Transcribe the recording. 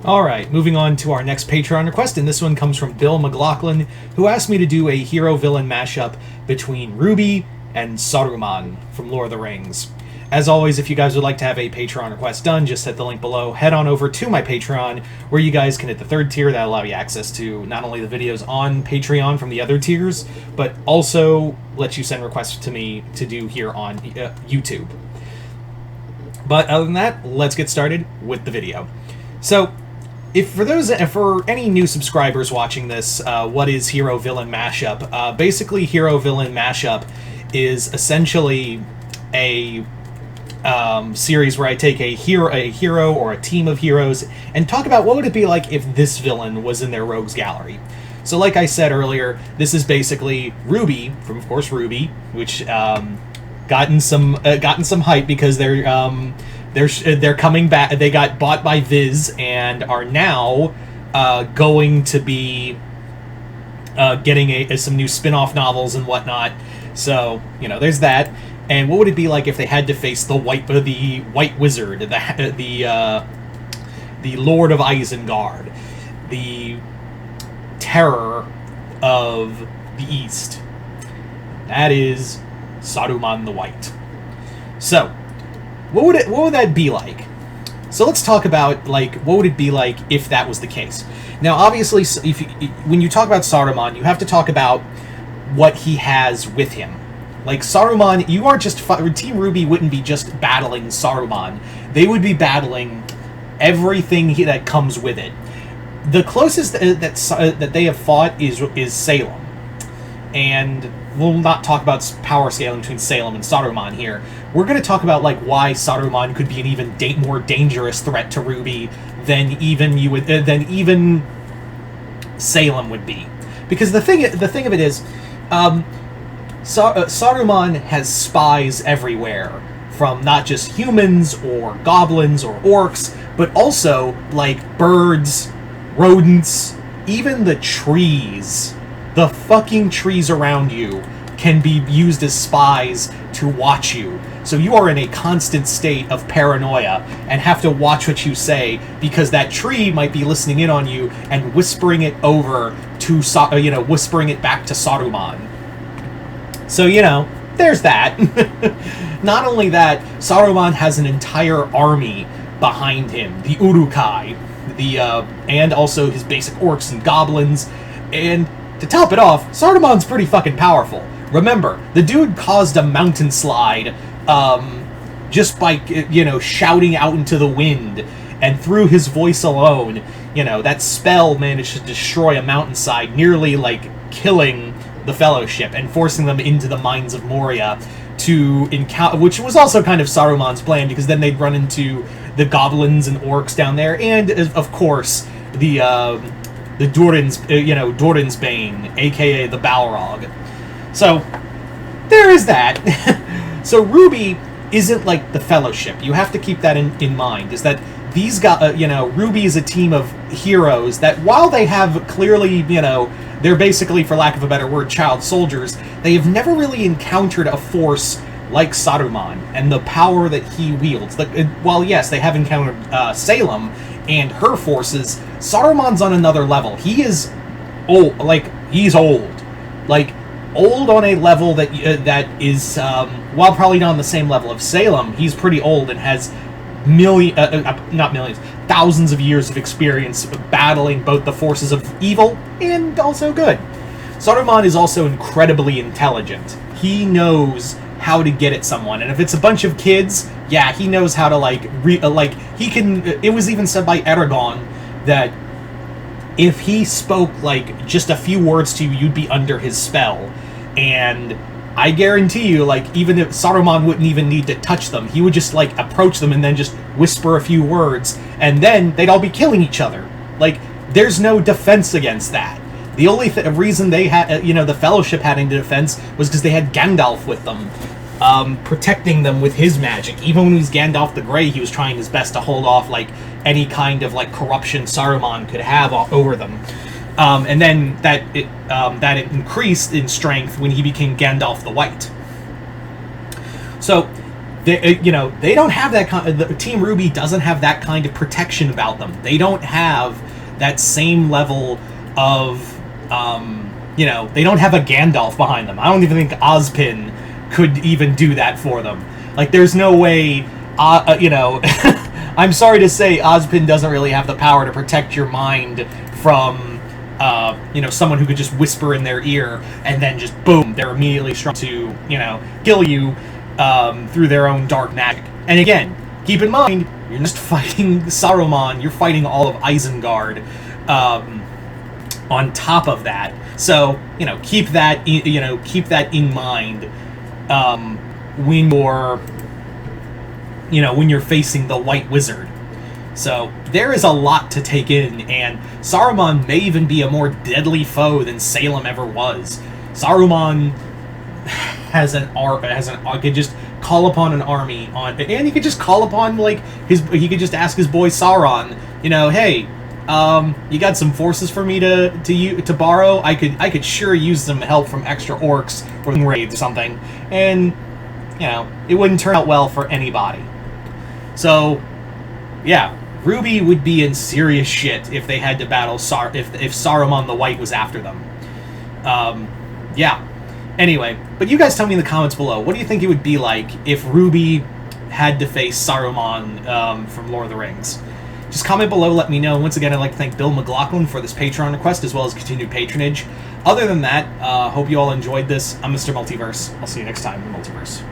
Alright, moving on to our next Patreon request, and this one comes from Bill McLaughlin, who asked me to do a hero-villain mashup between RWBY and Saruman from Lord of the Rings. As always, if you guys would like to have a Patreon request done, just hit the link below, head on over to my Patreon, where you guys can hit the third tier. That'll allow you access to not only the videos on Patreon from the other tiers, but also lets you send requests to me to do here on YouTube. But other than that, let's get started with the video. So, for any new subscribers watching this, what is Hero Villain Mashup? Basically, Hero Villain Mashup is essentially a series where I take a hero or a team of heroes and talk about what would it be like if this villain was in their rogues gallery. So, like I said earlier, this is basically RWBY from, of course, RWBY, which gotten some hype because they're coming back. They got bought by Viz and are now going to be getting some new spin-off novels and whatnot. So, there's that. And what would it be like if they had to face the White Wizard, the Lord of Isengard, the terror of the East? That is Saruman the White. So, what would that be like? So let's talk about, what would it be like if that was the case? Now, obviously, when you talk about Saruman, you have to talk about what he has with him. Like, Saruman, you aren't just... Team RWBY wouldn't be just battling Saruman. They would be battling everything that comes with it. The closest that they have fought is Salem. And we'll not talk about power scaling between Salem and Saruman here. We're going to talk about why Saruman could be an even more dangerous threat to RWBY than even Salem would be. Because the thing of it is, Saruman has spies everywhere, from not just humans or goblins or orcs, but also birds, rodents, even the trees. The fucking trees around you can be used as spies to watch you. So you are in a constant state of paranoia and have to watch what you say because that tree might be listening in on you and whispering it over to, whispering it back to Saruman. So, there's that. Not only that, Saruman has an entire army behind him. The Urukai, and also his basic orcs and goblins, and to top it off, Saruman's pretty fucking powerful. Remember, the dude caused a mountain slide just by, shouting out into the wind. And through his voice alone, that spell managed to destroy a mountainside, nearly, killing the Fellowship and forcing them into the mines of Moria to encounter... Which was also kind of Saruman's plan, because then they'd run into the goblins and orcs down there, and, of course, the Durin's Bane, aka the Balrog. So, there is that. So RWBY isn't like the Fellowship. You have to keep that in mind, is that these guys, RWBY is a team of heroes that, while they have clearly, they're basically, for lack of a better word, child soldiers, they have never really encountered a force like Saruman and the power that he wields. While, yes, they have encountered Salem and her forces, Saruman's on another level. He is old. He's old. Old on a level that is, while probably not on the same level of Salem, he's pretty old and has thousands of years of experience battling both the forces of evil and also good. Saruman is also incredibly intelligent. He knows how to get at someone, and if it's a bunch of kids, yeah, he knows how to he can. It was even said by Eragon that if he spoke just a few words to you, you'd be under his spell. And I guarantee you, even if Saruman wouldn't even need to touch them, he would just approach them and then just whisper a few words, and then they'd all be killing each other. There's no defense against that. The only reason they had, the Fellowship had any defense was because they had Gandalf with them, protecting them with his magic. Even when he was Gandalf the Grey, he was trying his best to hold off any kind of corruption Saruman could have over them. And then that increased in strength when he became Gandalf the White. So they don't have that Team RWBY doesn't have that kind of protection about them. They don't have that same level of, they don't have a Gandalf behind them. I don't even think Ozpin could even do that for them. Like, there's no way, I'm sorry to say, Ozpin doesn't really have the power to protect your mind from, someone who could just whisper in their ear and then just, boom, they're immediately strong to, kill you through their own dark magic. And again, keep in mind, you're just fighting Saruman, you're fighting all of Isengard on top of that. So, keep that in mind when you're facing the White Wizard. So there is a lot to take in, and Saruman may even be a more deadly foe than Salem ever was. Saruman could just call upon an army and he could just call upon he could just ask his boy Sauron, hey, you got some forces for me to borrow? I could sure use some help from extra orcs or raids or something, and it wouldn't turn out well for anybody. So, yeah, RWBY would be in serious shit if they had to battle if Saruman the White was after them. Yeah. Anyway, but you guys tell me in the comments below, what do you think it would be like if RWBY had to face Saruman from Lord of the Rings? Just comment below, let me know. Once again, I'd like to thank Bill McLaughlin for this Patreon request, as well as continued patronage. Other than that, hope you all enjoyed this. I'm Mr. Multiverse. I'll see you next time in the Multiverse.